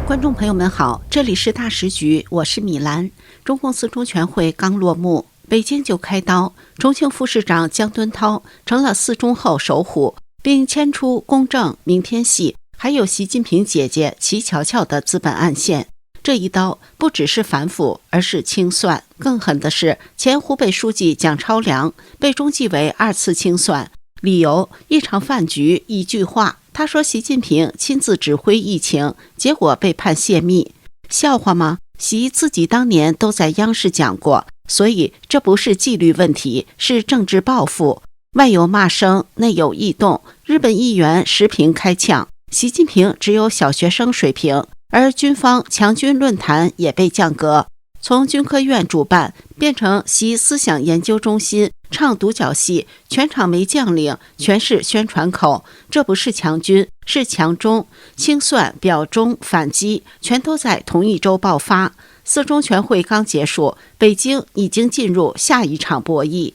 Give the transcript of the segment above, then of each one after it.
观众朋友们好，这里是大时局，我是米兰。中共四中全会刚落幕，北京就开刀，重庆副市长姜敦涛成了四中后首虎，并牵出公正、明天系，还有习近平姐姐齐乔乔的资本暗线。这一刀不只是反腐，而是清算。更狠的是，前湖北书记蒋超良被中纪委2次清算，理由一场饭局，一句话。他说习近平亲自指挥疫情，结果被判泄密。笑话吗？习自己当年都在央视讲过，所以这不是纪律问题，是政治报复。外有骂声，内有异动，日本议员时评开呛，习近平只有小学生水平，而军方强军论坛也被降格，从军科院主办变成习思想研究中心唱独角戏，全场没将领，全是宣传口。这不是强军，是强中。清算、表忠、反击全都在同一周爆发。四中全会刚结束，北京已经进入下一场博弈。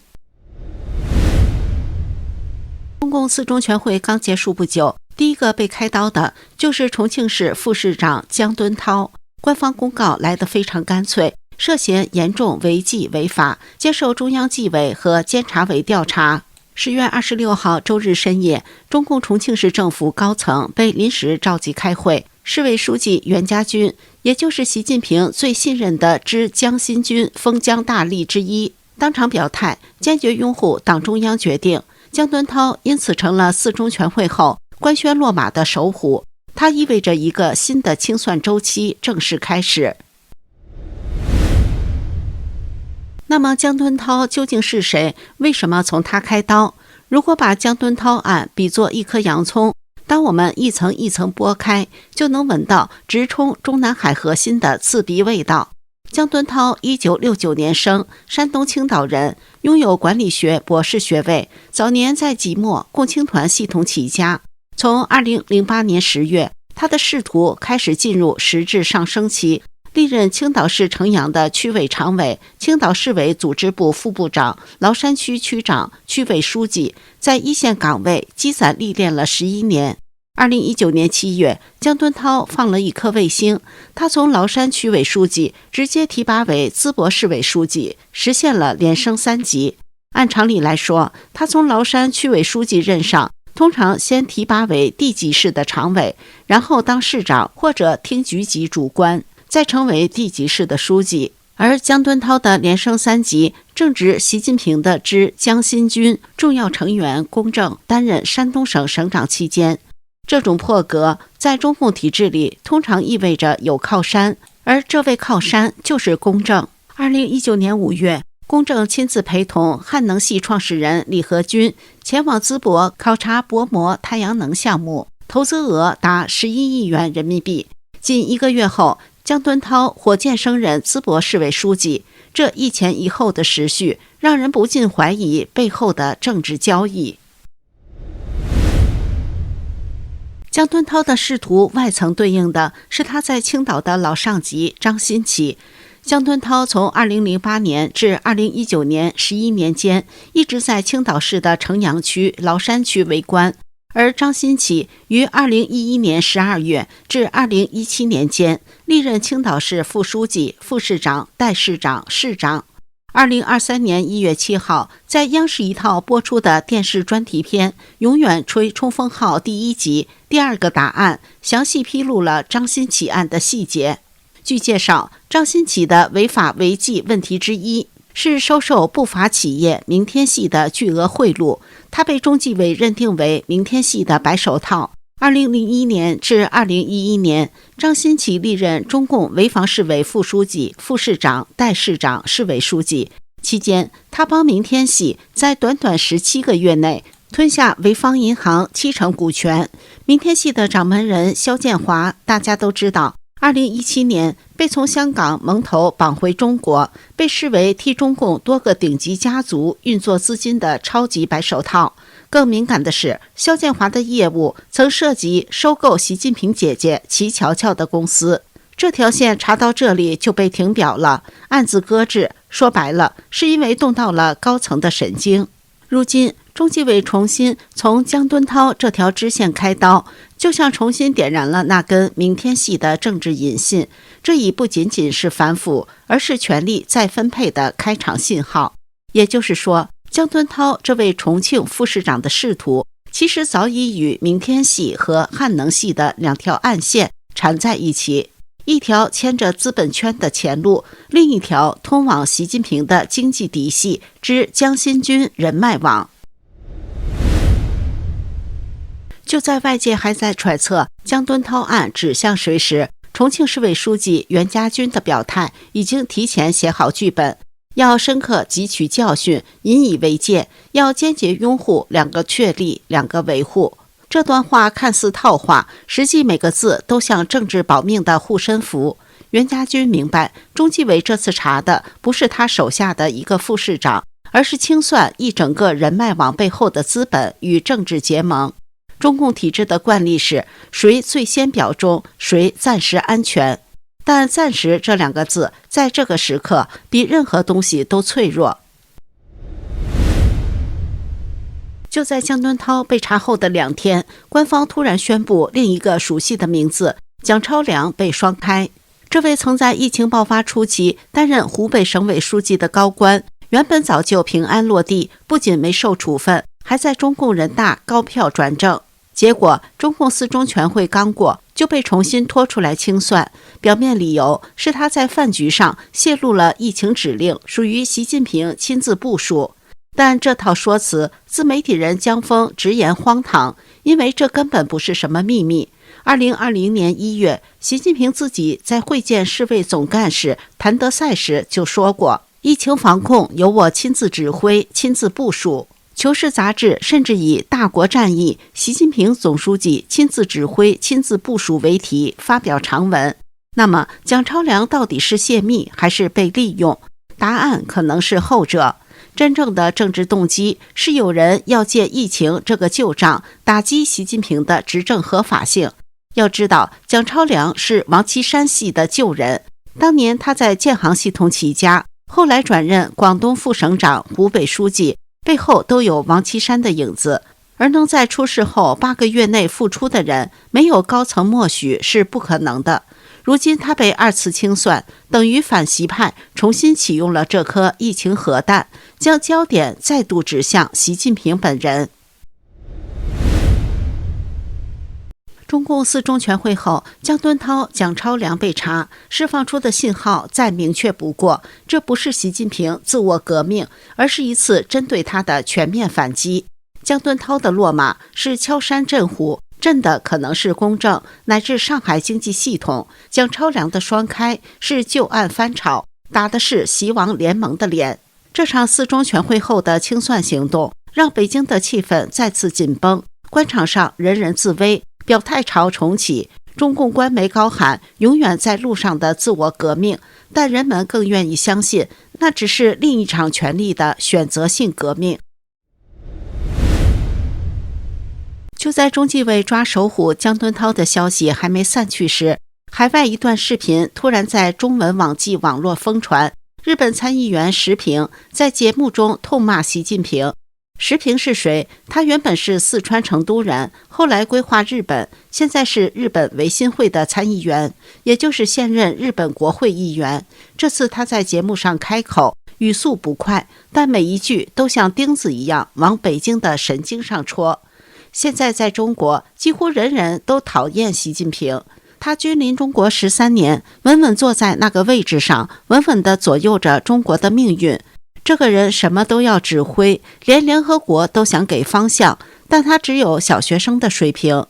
中共四中全会刚结束不久，第一个被开刀的就是重庆市副市长姜敦涛。官方公告来得非常干脆，涉嫌严重违纪违法，接受中央纪委和监察委调查。10月26号周日深夜，中共重庆市政府高层被临时召集开会，市委书记袁家军，也就是习近平最信任的之江新军封疆大吏之一，当场表态，坚决拥护党中央决定。姜敦涛因此成了四中全会后官宣落马的首虎，它意味着一个新的清算周期正式开始。那么姜敦涛究竟是谁？为什么从他开刀？如果把姜敦涛案比作一颗洋葱，当我们一层一层剥开，就能闻到直冲中南海核心的刺鼻味道。姜敦涛1969年生，山东青岛人，拥有管理学博士学位，早年在即墨共青团系统起家。从2008年10月，他的仕途开始进入实质上升期，历任青岛市城阳的区委常委、青岛市委组织部副部长、崂山区区长、区委书记，在一线岗位积攒历练了11年。2019年7月，姜敦涛放了一颗卫星，他从崂山区委书记直接提拔为淄博市委书记，实现了连升3级。按常理来说，他从崂山区委书记任上，通常先提拔为地级市的常委，然后当市长或者厅局级主官，再成为地级市的书记。而姜敦涛的连升3级，正值习近平的之江新军重要成员龚正担任山东省省长期间。这种破格在中共体制里通常意味着有靠山，而这位靠山就是龚正。2019年5月，龚正亲自陪同汉能系创始人李河君前往淄博考察薄膜太阳能项目，投资额达11亿元人民币。仅1个月后，姜敦涛火箭升任淄博市委书记，这一前一后的时序，让人不禁怀疑背后的政治交易。姜敦涛的仕途外层对应的是他在青岛的老上级张新奇。姜敦涛从2008年至2019年11年间，一直在青岛市的城阳区、崂山区为官，而张新奇于2011年12月至2017年间，历任青岛市副书记、副市长、代市长、市长。2023年1月7号，在央视一套播出的电视专题片《永远吹冲锋号》第1集第2个答案，详细披露了张新奇案的细节。据介绍，张新奇的违法违纪问题之一是收受不法企业明天系的巨额贿赂，他被中纪委认定为明天系的白手套。2001年至2011年，张新奇历任中共潍坊市委副书记、副市长、代市长、市委书记。期间，他帮明天系在短短17个月内吞下潍坊银行70%股权。明天系的掌门人肖建华，大家都知道，2017年被从香港蒙头绑回中国，被视为替中共多个顶级家族运作资金的超级白手套。更敏感的是，肖建华的业务曾涉及收购习近平姐姐齐乔乔的公司。这条线查到这里就被停表了，案子搁置，说白了是因为动到了高层的神经。如今中纪委重新从江敦涛这条支线开刀，就像重新点燃了那根明天系的政治引信。这已不仅仅是反腐，而是权力再分配的开场信号。也就是说，江敦涛这位重庆副市长的仕途，其实早已与明天系和汉能系的两条暗线缠在一起，一条牵着资本圈的前路，另一条通往习近平的经济嫡系之江新军人脉网。就在外界还在揣测江敦涛案指向谁时，重庆市委书记袁家军的表态已经提前写好剧本，要深刻汲取教训，引以为戒，要坚决拥护两个确立，两个维护。这段话看似套话，实际每个字都像政治保命的护身符。袁家军明白，中纪委这次查的不是他手下的一个副市长，而是清算一整个人脉网背后的资本与政治结盟。中共体制的惯例是谁最先表忠，谁暂时安全。但暂时这两个字在这个时刻比任何东西都脆弱。就在江敦涛被查后的2天，官方突然宣布另一个熟悉的名字蒋超良被双开。这位曾在疫情爆发初期担任湖北省委书记的高官，原本早就平安落地，不仅没受处分，还在中共人大高票转正。结果中共四中全会刚过，就被重新拖出来清算，表面理由是他在饭局上泄露了疫情指令，属于习近平亲自部署。但这套说辞，自媒体人江峰直言荒唐，因为这根本不是什么秘密。2020年1月，习近平自己在会见世卫总干事谭德赛时就说过，疫情防控由我亲自指挥、亲自部署。求是杂志甚至以大国战役，习近平总书记亲自指挥、亲自部署为题发表长文。那么蒋超良到底是泄密还是被利用？答案可能是后者。真正的政治动机是有人要借疫情这个旧账打击习近平的执政合法性。要知道，蒋超良是王岐山系的旧人，当年他在建行系统起家，后来转任广东副省长、湖北书记，背后都有王岐山的影子。而能在出事后8个月内复出的人，没有高层默许是不可能的。如今他被2次清算，等于反习派重新启用了这颗疫情核弹，将焦点再度指向习近平本人。中共四中全会后，江敦涛、蒋超良被查，释放出的信号再明确不过，这不是习近平自我革命，而是一次针对他的全面反击。江敦涛的落马是敲山震虎，震的可能是公正乃至上海经济系统；蒋超良的双开是旧案翻炒，打的是习王联盟的脸。这场四中全会后的清算行动，让北京的气氛再次紧绷，官场上人人自危，表态潮重启。中共官媒高喊永远在路上的自我革命，但人们更愿意相信那只是另一场权力的选择性革命。就在中纪委抓首虎江敦涛的消息还没散去时，海外一段视频突然在中文网际网络疯传。日本参议员石平在节目中痛骂习近平。石平是谁？他原本是四川成都人，后来归化日本，现在是日本维新会的参议员，也就是现任日本国会议员。这次他在节目上开口，语速不快，但每一句都像钉子一样往北京的神经上戳。现在在中国，几乎人人都讨厌习近平。他君临中国13年，稳稳坐在那个位置上，稳稳地左右着中国的命运。这个人什么都要指挥，连联合国都想给方向，但他只有小学生的水平。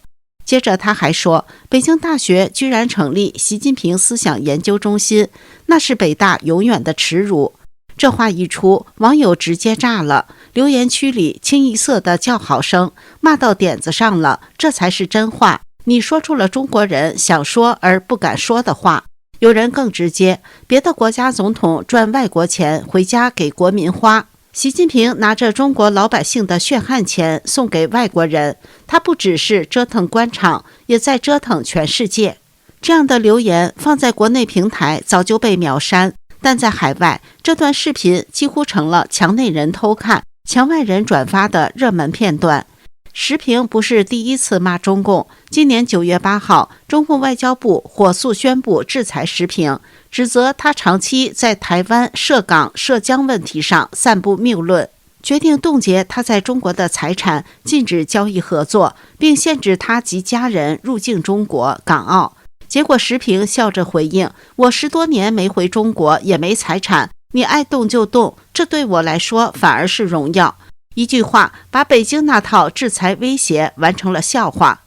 接着他还说，北京大学居然成立习近平思想研究中心，那是北大永远的耻辱。这话一出，网友直接炸了，留言区里清一色的叫好声，骂到点子上了，这才是真话。你说出了中国人想说而不敢说的话。有人更直接，别的国家总统赚外国钱回家给国民花，习近平拿着中国老百姓的血汗钱送给外国人，他不只是折腾官场，也在折腾全世界。这样的留言放在国内平台早就被秒删，但在海外，这段视频几乎成了墙内人偷看，墙外人转发的热门片段。时评不是第一次骂中共。今年9月8号，中共外交部火速宣布制裁时评，指责他长期在台湾涉港涉疆问题上散布谬论，决定冻结他在中国的财产，禁止交易合作，并限制他及家人入境中国、港澳。结果时评笑着回应：“我10多年没回中国，也没财产，你爱动就动，这对我来说反而是荣耀。”一句话把北京那套制裁威胁完成了笑话。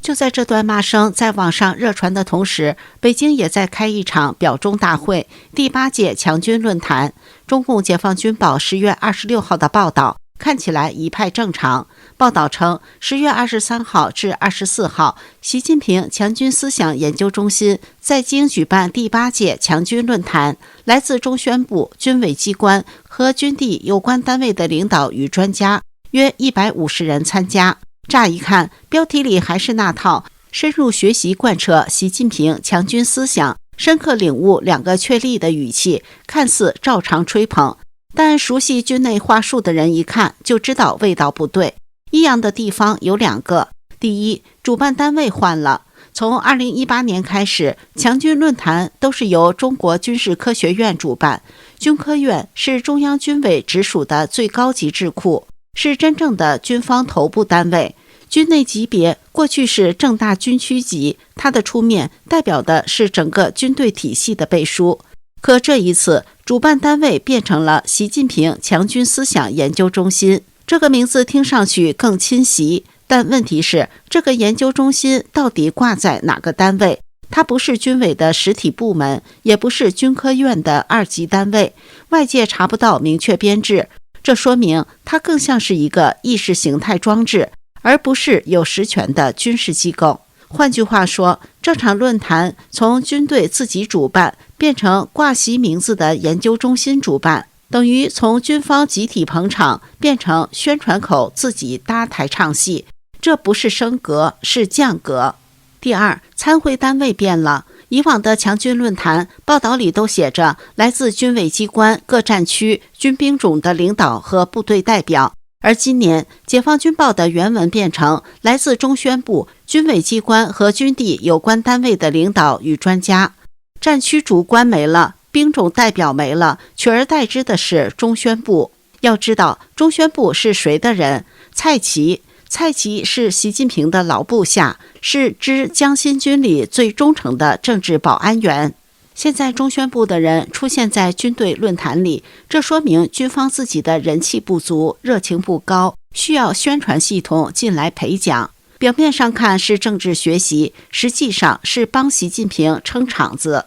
就在这段骂声在网上热传的同时，北京也在开一场表忠大会，第8届强军论坛。中共解放军报10月26号的报道看起来一派正常。报道称，10月23号至24号，习近平强军思想研究中心在京举办第8届强军论坛，来自中宣部、军委机关和军地有关单位的领导与专家约150人参加。乍一看，标题里还是那套深入学习贯彻习近平强军思想，深刻领悟2个确立的语气，看似照常吹捧。但熟悉军内话术的人一看就知道味道不对。异样的地方有2个。第一，主办单位换了。从2018年开始，强军论坛都是由中国军事科学院主办。军科院是中央军委直属的最高级智库，是真正的军方头部单位。军内级别过去是正大军区级，它的出面代表的是整个军队体系的背书。可这一次，主办单位变成了习近平强军思想研究中心。这个名字听上去更亲习，但问题是，这个研究中心到底挂在哪个单位？它不是军委的实体部门，也不是军科院的2级单位，外界查不到明确编制。这说明它更像是一个意识形态装置，而不是有实权的军事机构。换句话说，这场论坛从军队自己主办变成挂习名字的研究中心主办，等于从军方集体捧场变成宣传口自己搭台唱戏，这不是升格，是降格。第二，参会单位变了。以往的强军论坛报道里都写着来自军委机关、各战区、军兵种的领导和部队代表，而今年解放军报的原文变成来自中宣部、军委机关和军地有关单位的领导与专家。战区主官没了，兵种代表没了，取而代之的是中宣部。要知道中宣部是谁的人？蔡奇。蔡奇是习近平的老部下，是知江新军里最忠诚的政治保安员。现在中宣部的人出现在军队论坛里，这说明军方自己的人气不足，热情不高，需要宣传系统进来陪讲。表面上看是政治学习，实际上是帮习近平撑场子。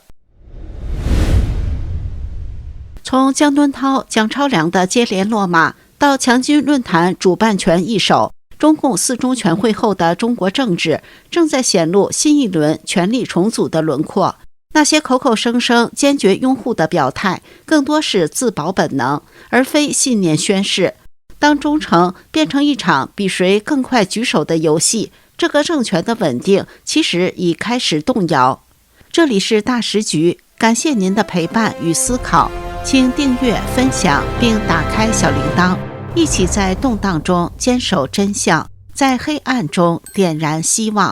从江敦涛、蒋超良的接连落马，到强军论坛主办权一手，中共4中全会后的中国政治正在显露新一轮权力重组的轮廓。那些口口声声坚决拥护的表态，更多是自保本能，而非信念宣誓。当忠诚变成一场比谁更快举手的游戏，这个政权的稳定其实已开始动摇。这里是大时局，感谢您的陪伴与思考，请订阅、分享并打开小铃铛，一起在动荡中坚守真相，在黑暗中点燃希望。